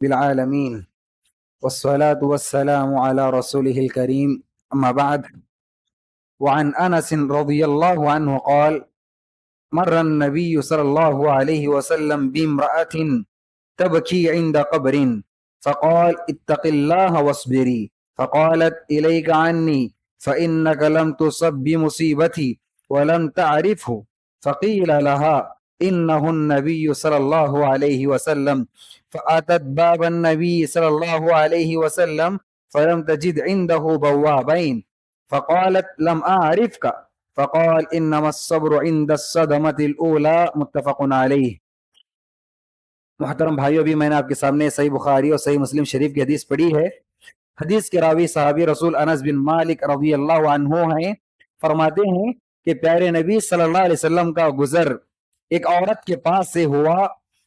بالعالمين والصلاة والسلام على رسوله الكريم أما بعد. وعن أنس رضي الله عنه قال: مر النبي صلى الله عليه وسلم بامرأة تبكي عند قبر فقال: اتق الله واصبري. فقالت: إليك عني فإنك لم تصب بمصيبتي ولم تعرفه. فقيل لها: إنه النبي صلى الله عليه وسلم. فأتت باب النبي صلى الله عليه وسلم فلم تجد عنده بوابين فقالت: لم أعرفك. فقال: إنما الصبر عند الصدمة الأولى. متفق علیہ. محترم بھائیو، ابھی میں نے آپ کے سامنے صحیح بخاری اور صحیح مسلم شریف کی حدیث پڑھی ہے. حدیث کے راوی صحابی رسول انس بن مالک رضی اللہ عنہ ہیں. فرماتے ہیں کہ پیارے نبی صلی اللہ علیہ وسلم کا گزر ایک عورت کے پاس سے ہوا.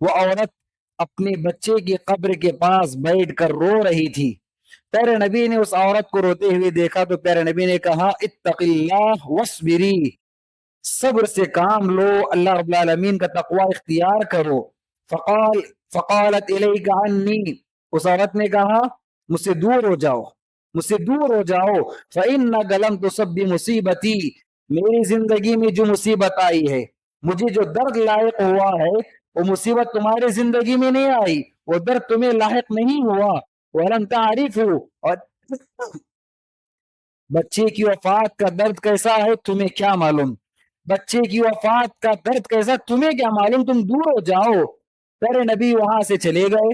وہ عورت اپنے بچے کی قبر کے پاس بیٹھ کر رو رہی تھی. پیارے نبی نے اس عورت کو روتے ہوئے دیکھا تو پیارے نبی نے کہا: اتق اللہ واصبری، صبر سے کام لو، اللہ رب العالمین کا تقوی اختیار کرو. فقالت الیک عنی، اس عورت نے کہا مجھ سے دور ہو جاؤ، مجھ سے دور ہو جاؤ. فإنک لم تصب بمصیبتی، میری زندگی میں جو مصیبت آئی ہے، مجھے جو درد لاحق ہوا ہے، وہ مصیبت تمہاری زندگی میں نہیں آئی، وہ درد تمہیں لاحق نہیں ہوا. وَلَمْ تَعْرِفُ، اور بچے کی وفات کا درد کیسا ہے تمہیں کیا معلوم، بچے کی وفات کا درد کیسا تمہیں کیا معلوم، تم دور ہو جاؤ. پیارے نبی وہاں سے چلے گئے.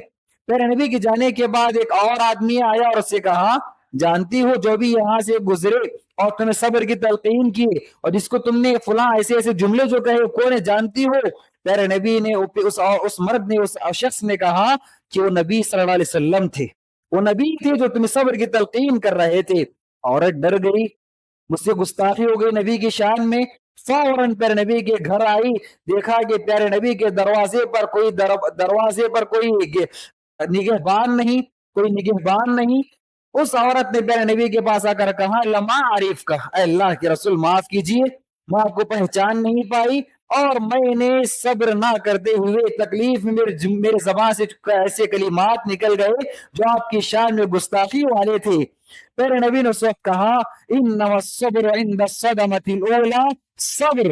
پیارے نبی کے جانے کے بعد ایک اور آدمی آیا اور اس سے کہا: جانتی ہو جو بھی یہاں سے گزرے اور تمہیں صبر کی تلقین کی اور جس کو تم نے فلاں ایسے ایسے جملے جو کہے کون ہے جانتی ہو؟ پیارے نبی نے اس مرد نے، اس شخص نے کہا کہ وہ نبی صلی اللہ علیہ وسلم تھے، وہ نبی تھے جو تمہیں صبر کی تلقین کر رہے تھے. عورت ڈر گئی، مجھ سے گستاخی ہو گئی نبی کی شان میں. فوراً پیارے نبی کے گھر آئی، دیکھا کہ پیارے نبی کے دروازے پر کوئی نگہبان نہیں، کوئی نگہبان نہیں. اس عورت نے پیارے نبی کے پاس آ کر کہا: لما عارف کا، اے اللہ کے رسول معاف کیجئے، میں آپ کو پہچان نہیں پائی اور میں نے صبر نہ کرتے ہوئے تکلیف میں میرے زبان سے ایسے کلمات نکل گئے جو آپ کی شان میں گستاخی والے تھے. پیارے نبی نے اس وقت کہا: انما الصبر عند الصدمۃ الاولی، صبر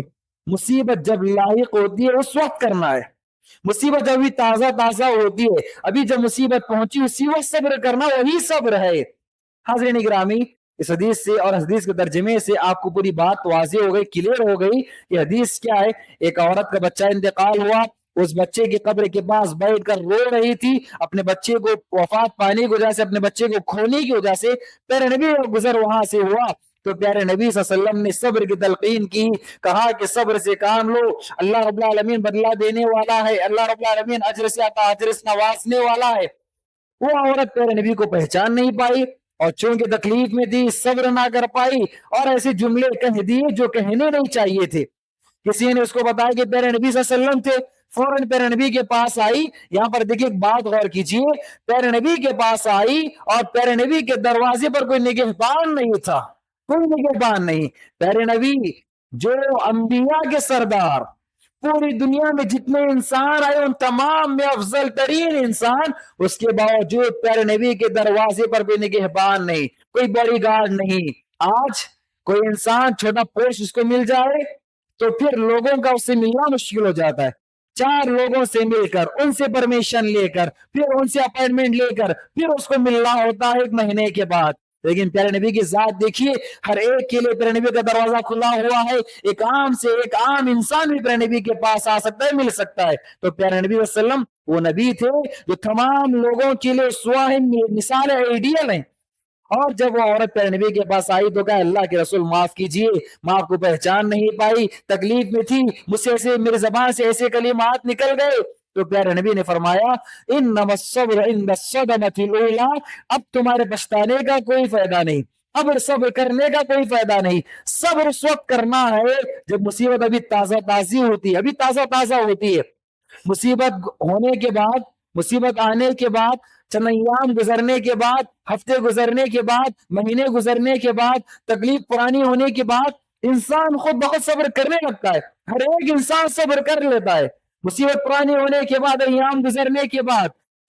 مصیبت جب لاحق ہوتی ہے اس وقت کرنا ہے، مصیبت جب ابھی تازہ تازہ ہوتی ہے، ابھی جب مصیبت پہنچی اسی وقت صبر کرنا، وہی صبر ہے. حاضرین گرامی، اس حدیث سے اور حدیث کے ترجمے سے آپ کو پوری بات واضح ہو گئی، کلیئر ہو گئی کہ حدیث کیا ہے. ایک عورت کا بچہ انتقال ہوا، اس بچے کی قبر کے پاس بیٹھ کر رو رہی تھی اپنے بچے کو وفات پانے کی وجہ سے، اپنے بچے کو کھونے کی وجہ سے. پیارے نبی کا گزر وہاں سے ہوا تو پیارے نبی صلی اللہ علیہ وسلم نے صبر کی تلقین کی، کہا کہ صبر سے کام لو، اللہ رب العالمین بدلہ دینے والا ہے، اللہ رب العالمین اجر سے عطا اجر سے نوازنے والا ہے. وہ عورت پیارے نبی کو پہچان نہیں پائی اور چونکہ تکلیف میں تھی صبر نہ کر پائی اور ایسے جملے کہہ دیے جو کہنے نہیں چاہیے تھے. کسی نے اس کو بتایا کہ پیارے نبی صلی اللہ علیہ وسلم تھے، فوراً پیارے نبی کے پاس آئی. یہاں پر دیکھیے ایک بات غور کیجیے، پیارے نبی کے پاس آئی اور پیارے نبی کے دروازے پر کوئی نگہبان نہیں تھا، کوئی نگہبان نہیں. پیارے نبی جو انبیاء کے سردار، پوری دنیا میں جتنے انسان آئے ان تمام میں افضل ترین انسان، اس کے باوجود پیارے نبی کے دروازے پر کوئی نگہبان نہیں، کوئی باڈی گارڈ نہیں. آج کوئی انسان چھوٹا پوسٹ اس کو مل جائے تو پھر لوگوں کا اس سے ملنا مشکل ہو جاتا ہے. 4 لوگوں سے مل کر، ان سے پرمیشن لے کر، پھر ان سے اپائنٹمنٹ لے کر، پھر اس کو ملنا ہوتا ہے 1 مہینے کے بعد. لیکن پیارے نبی کی ذات دیکھیے، ہر ایک کے لیے پیارے نبی کا دروازہ کھلا ہوا ہے. ایک عام انسان بھی پیارے نبی کے پاس آ سکتا ہے، مل سکتا ہے. تو پیارے نبی صلی اللہ علیہ وسلم وہ نبی تھے جو تمام لوگوں کے لیے اسوہ ہیں، مثال آئیڈیل ہیں. اور جب وہ عورت پیارے نبی کے پاس آئی تو کہا: اللہ کے رسول معاف کیجئے، میں آپ کو پہچان نہیں پائی، تکلیف میں تھی، مجھ سے ایسے میرے زبان سے ایسے کلمات نکل گئے. تو پیارے نبی نے فرمایا: انما الصبر عند الصدمۃ الاولی، اب تمہارے پچھتانے کا کوئی فائدہ نہیں، اب صبر کرنے کا کوئی فائدہ نہیں. صبر اس وقت کرنا ہے جب مصیبت ابھی تازہ تازی ہوتی ہے، ابھی تازہ تازہ ہوتی ہے. مصیبت ہونے کے بعد، مصیبت آنے کے بعد، چند ایام گزرنے کے بعد، ہفتے گزرنے کے بعد، مہینے گزرنے کے بعد، تکلیف پرانی ہونے کے بعد انسان خود بخود صبر کرنے لگتا ہے. ہر ایک انسان صبر کر لیتا ہے. مصیبت پرانی ہونے کے بعد، ایام گزرنے کے بعد